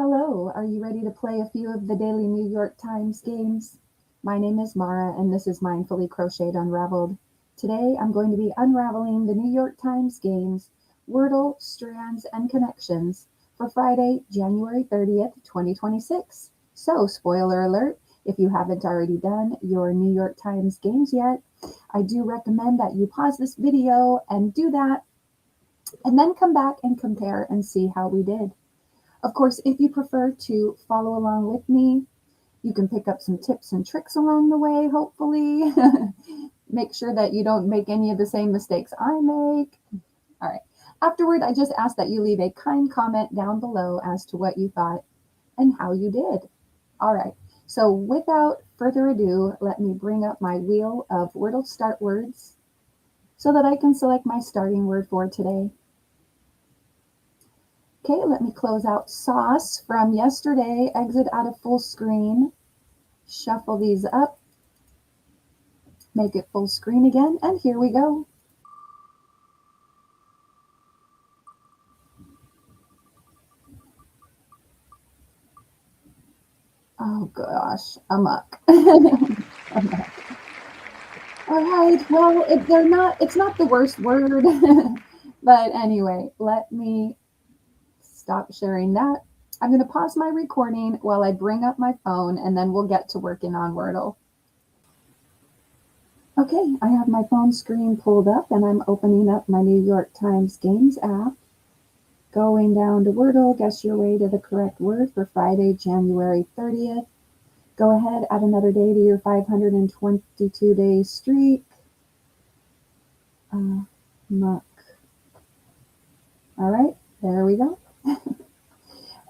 Hello, are you ready to play a few of the daily New York Times games? My name is Mara and this is Mindfully Crocheted Unraveled. Today I'm going to be unraveling the New York Times games, Wordle, Strands, and Connections for Friday, January 30th, 2026. So, spoiler alert, if you haven't already done your New York Times games yet, I do recommend that you pause this video and do that, and then come back and compare and see how we did. Of course, if you prefer to follow along with me, you can pick up some tips and tricks along the way, hopefully. Make sure that you don't make any of the same mistakes I make. All right. Afterward, I just ask that you leave a kind comment down below as to what you thought and how you did. All right. So without further ado, let me bring up my wheel of Wordle start words so that I can select my starting word for today. Okay, let me close out sauce from yesterday, exit out of full screen, shuffle these up, make it full screen again, and here we go. Oh gosh, amok. Amok. All right, well, it's not the worst word, but anyway, let me stop sharing that. I'm going to pause my recording while I bring up my phone, and then we'll get to working on Wordle. Okay, I have my phone screen pulled up and I'm opening up my New York Times Games app. Going down to Wordle, guess your way to the correct word for Friday, January 30th. Go ahead, add another day to your 522-day streak. Muck. All right, there we go.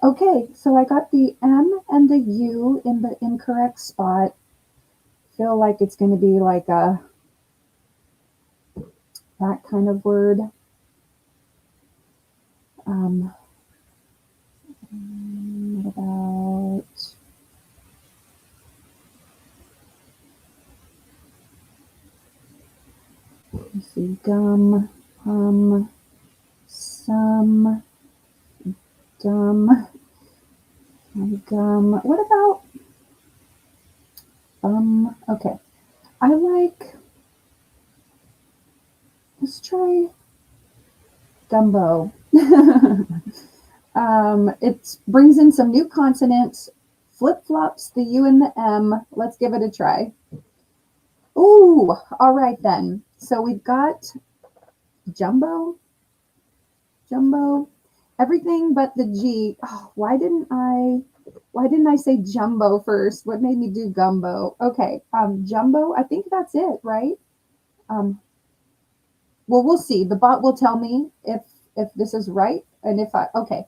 Okay, so I got the M and the U in the incorrect spot. Feel like it's going to be like that kind of word. What about let's see, gum, some, dumb, gum. What about okay. I like, let's try gumbo. It brings in some new consonants, flip-flops the U and the M. Let's give it a try. Ooh, all right then. So we've got jumbo, everything but the G. Oh, why didn't I say jumbo first? What made me do gumbo? Okay, jumbo, I think that's it, right? Well, we'll see. The bot will tell me if this is right and if okay.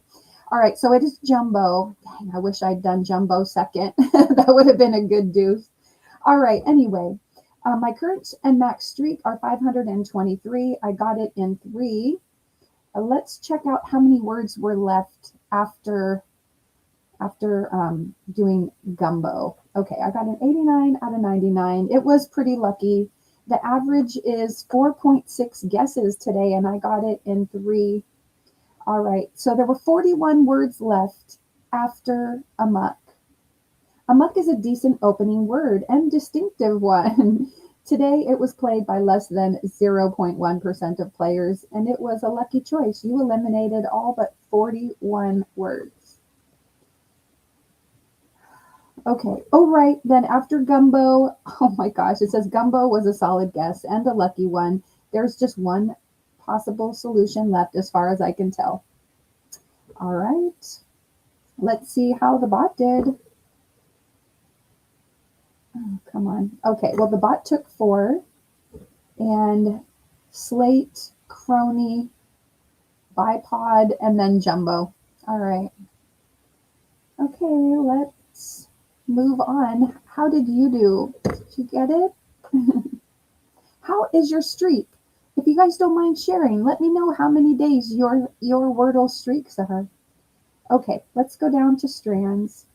All right, so it is jumbo. Dang, I wish I'd done jumbo second. That would have been a good deuce. All right, anyway, my current and max streak are 523. I got it in 3. Let's check out how many words were left after doing gumbo. Okay, I got an 89 out of 99. It was pretty lucky. The average is 4.6 guesses today, and I got it in 3. All right, so there were 41 words left after amok. Amok is a decent opening word and distinctive one. Today, it was played by less than 0.1% of players, and it was a lucky choice. You eliminated all but 41 words. Okay. Oh, right. Then after gumbo, oh my gosh, it says gumbo was a solid guess and a lucky one. There's just one possible solution left as far as I can tell. All right. Let's see how the bot did. Oh, come on. Okay. Well, the bot took 4 and slate, crony, bipod, and then jumbo. All right. Okay. Let's move on. How did you do? Did you get it? How is your streak? If you guys don't mind sharing, let me know how many days your Wordle streaks are. Okay, let's go down to strands,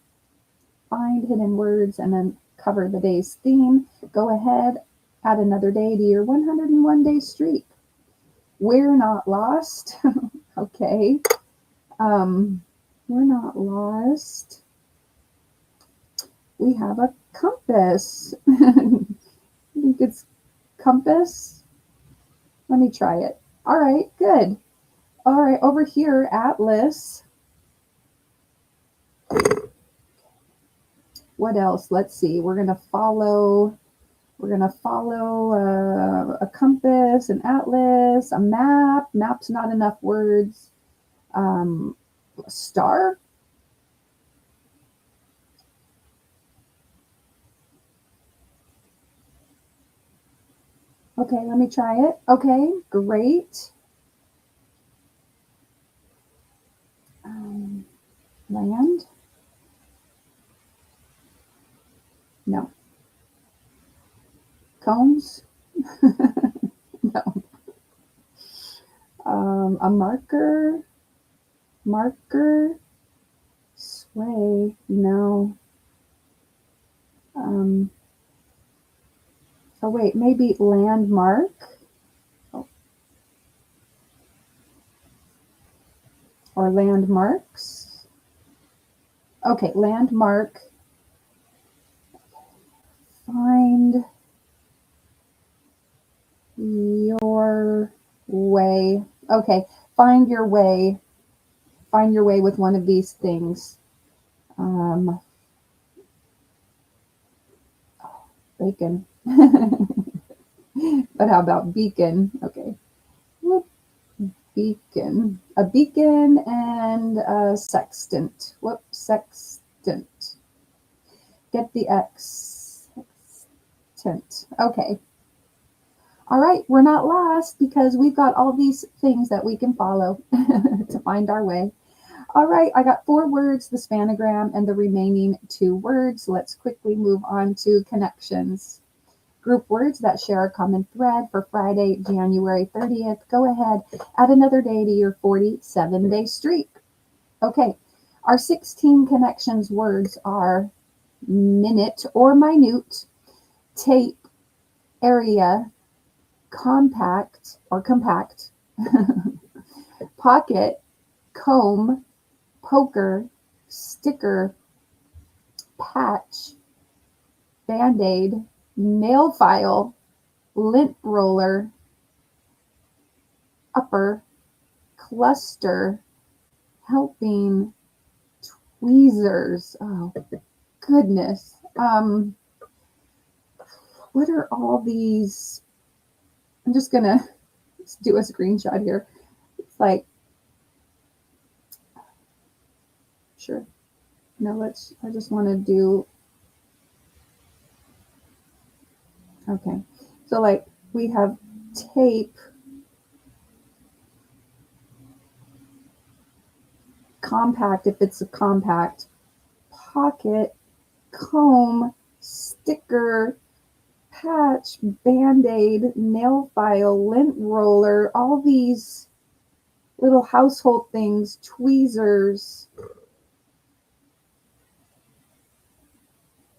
find hidden words, and then cover the day's theme. Go ahead, add another day to your 101-day streak. We're not lost. Okay. We're not lost. We have a compass. I think it's compass. Let me try it. All right, good. All right, over here, atlas. What else? Let's see. We're gonna follow a compass, an atlas, a map. Map's not enough words. A star. Okay, let me try it. Okay, great. Land. No. Cones. No. A marker. Marker. Sway. No. Oh wait, maybe landmark. Oh. Or landmarks. Okay, landmark. Find your way. Okay, find your way. Find your way with one of these things. Bacon. But how about beacon? Okay. Whoop. Beacon. A beacon and a sextant. Whoop, sextant. Get the X. Sextant. Okay. All right, we're not lost because we've got all these things that we can follow to find our way. All right, I got 4 words, the spanogram, and the remaining 2 words. Let's quickly move on to connections. Group words that share a common thread for Friday, January 30th. Go ahead, add another day to your 47-day streak. Okay, our 16 connections words are minute or minute, tape, area, compact or compact, pocket, comb, poker, sticker, patch, band-aid, nail file, lint roller, upper, cluster, helping, tweezers. Oh, goodness. What are all these? I'm just going to do a screenshot here. It's like, sure. No, I just want to do, okay. So like we have tape, compact if it's a compact, pocket, comb, sticker, patch, band-aid, nail file, lint roller, all these little household things, tweezers.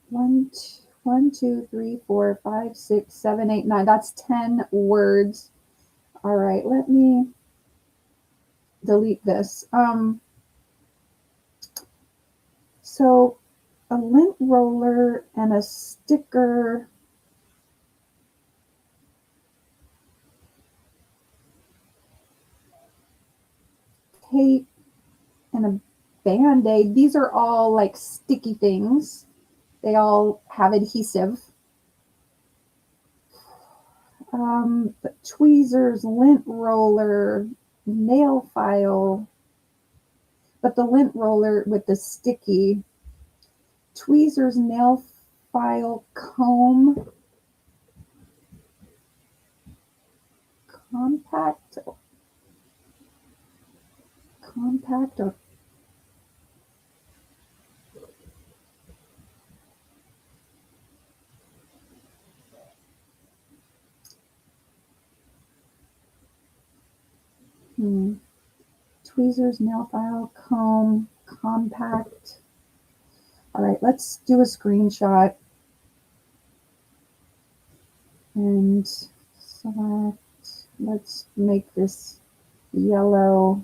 One, two, 3, 4, 5, 6, 7, 8, 9. That's 10 words. All right, let me delete this. So a lint roller and a sticker. Tape and a band-aid. These are all like sticky things. They all have adhesive. Tweezers, lint roller, nail file. But the lint roller with the sticky. Tweezers, nail file, comb. Compact or tweezers, nail file, comb, compact. All right, let's do a screenshot and select. Let's make this yellow.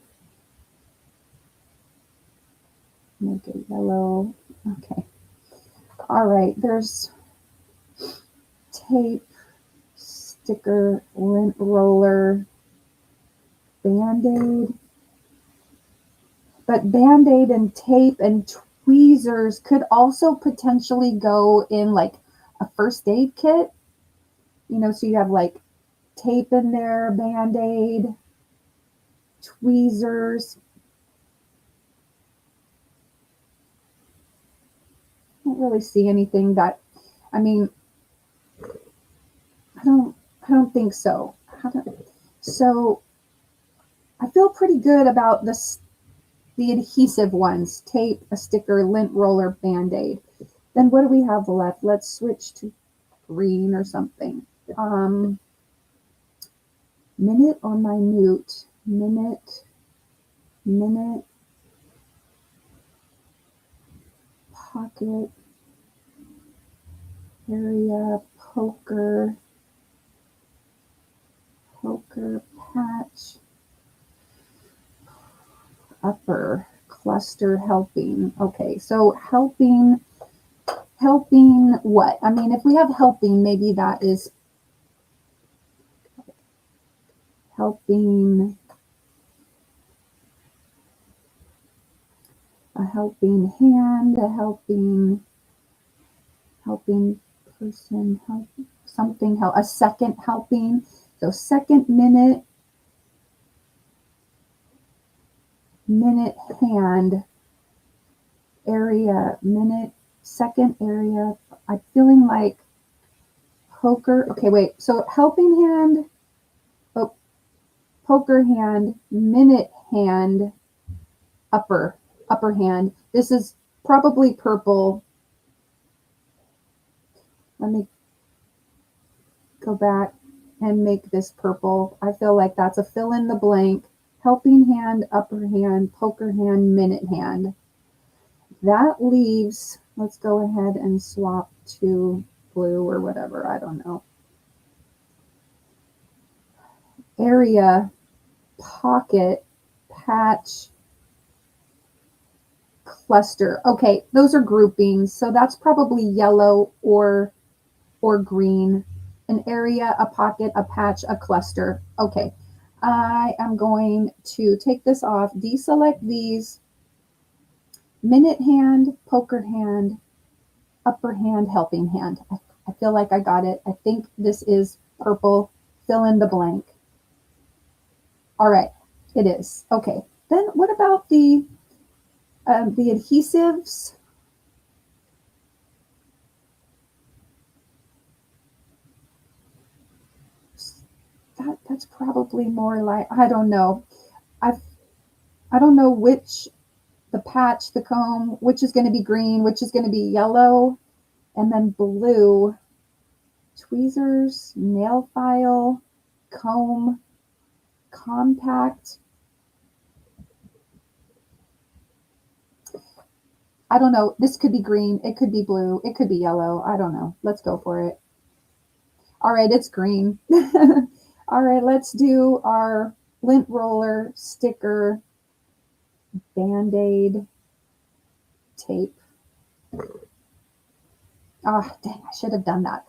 make it yellow. Okay. All right, there's tape, sticker, lint roller, Band-Aid. But Band-Aid and tape and tweezers could also potentially go in like a first aid kit. You know, so you have like tape in there, Band-Aid, tweezers. I don't really see anything that, I mean, I don't think so. So I feel pretty good about the adhesive ones, tape, a sticker, lint roller, Band-Aid. Then what do we have left? Let's switch to green or something. Minute or minute, minute, pocket, area, poker, patch, upper, cluster, helping. Okay, so helping what? I mean, if we have helping, maybe that is helping, a helping hand, a helping person, help something, help, a second helping. So second minute, hand, area, minute, second area. I'm feeling like poker. Okay, wait. So helping hand, poker hand, minute hand, upper hand. This is probably purple. Let me go back and make this purple. I feel like that's a fill in the blank. Helping hand, upper hand, poker hand, minute hand. That leaves, let's go ahead and swap to blue or whatever, I don't know. Area, pocket, patch, cluster. Okay, those are groupings, so that's probably yellow or green. An area, a pocket, a patch, a cluster. Okay, I am going to take this off, deselect these. Minute hand, poker hand, upper hand, helping hand. I feel like I got it. I think this is purple. Fill in the blank. All right, it is. Okay, then what about the adhesives? That's probably more like, I don't know. I don't know which, the patch, the comb, which is going to be green, which is going to be yellow, and then blue. Tweezers, nail file, comb, compact. I don't know. This could be green. It could be blue. It could be yellow. I don't know. Let's go for it. All right, it's green. All right, let's do our lint roller, sticker, Band-Aid, tape. Ah, dang, I should have done that.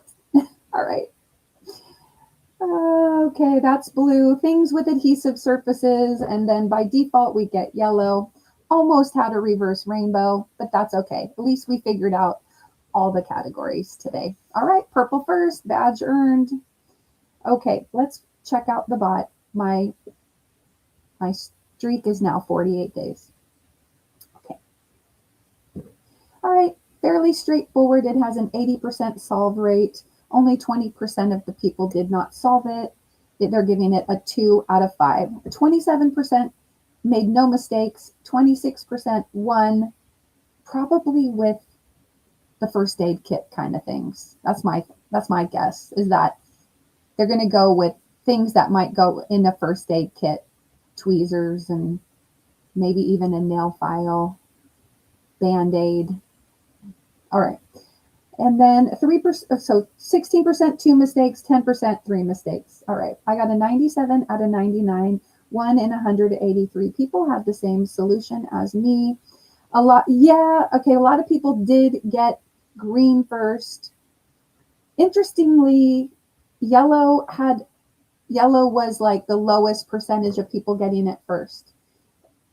All right. Okay, that's blue. Things with adhesive surfaces, and then by default we get yellow. Almost had a reverse rainbow, but that's okay. At least we figured out all the categories today. All right, purple first, badge earned. Okay, let's check out the bot. My streak is now 48 days. Okay. All right, fairly straightforward. It has an 80% solve rate. Only 20% of the people did not solve it. They're giving it a 2 out of 5. 27% made no mistakes. 26% won, probably with the first aid kit kind of things. That's my guess, is that they're going to go with things that might go in a first aid kit, tweezers and maybe even a nail file, Band-Aid. All right. And then 3%, so 16%, 2 mistakes, 10%, 3 mistakes. All right, I got a 97 out of 99. 1 in 183 people had the same solution as me. A lot, yeah, okay, a lot of people did get green first. Interestingly, yellow was like the lowest percentage of people getting it first.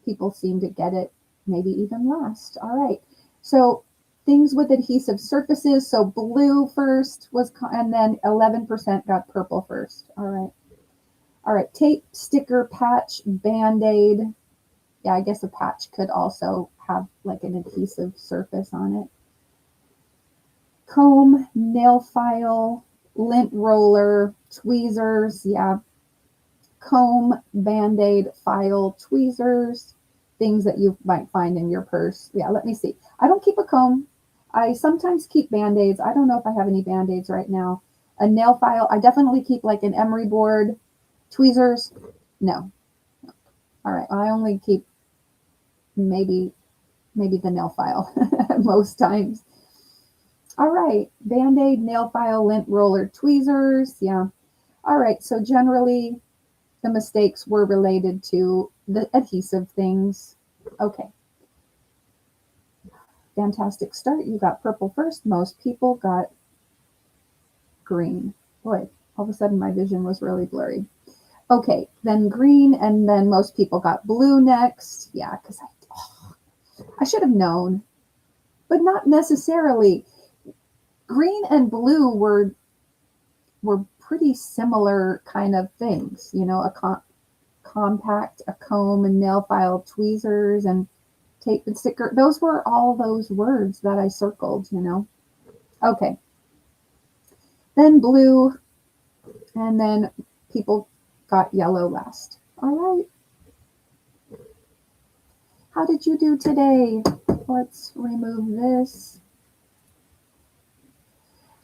People seem to get it maybe even last. All right. So things with adhesive surfaces. So blue first was, and then 11% got purple first. All right. All right. Tape, sticker, patch, Band-Aid. Yeah, I guess a patch could also have like an adhesive surface on it. Comb, nail file, lint roller, tweezers. Yeah. Comb, Band-Aid, file, tweezers, things that you might find in your purse. Yeah, let me see. I don't keep a comb. I sometimes keep Band-Aids. I don't know if I have any Band-Aids right now. A nail file. I definitely keep like an emery board. Tweezers. No. All right. I only keep maybe the nail file most times. All right. Band-Aid, nail file, lint roller, tweezers. Yeah. All right. So generally, the mistakes were related to the adhesive things. Okay. Fantastic start. You got purple first. Most people got green. Boy, all of a sudden my vision was really blurry. Okay, then green, and then most people got blue next. Yeah, because I should have known, but not necessarily. Green and blue were pretty similar kind of things. You know, a compact, a comb, and nail file, tweezers, and tape and sticker. Those were all those words that I circled, you know. Okay. Then blue, and then people got yellow last. All right. How did you do today? Let's remove this.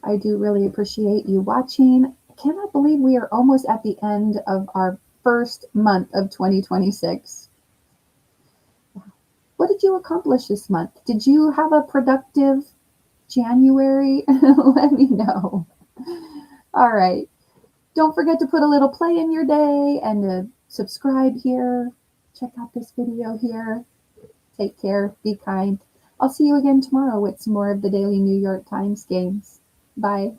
I do really appreciate you watching. I cannot believe we are almost at the end of our first month of 2026. What did you accomplish this month? Did you have a productive January? Let me know. All right. Don't forget to put a little play in your day and to subscribe here. Check out this video here. Take care. Be kind. I'll see you again tomorrow with some more of the daily New York Times games. Bye.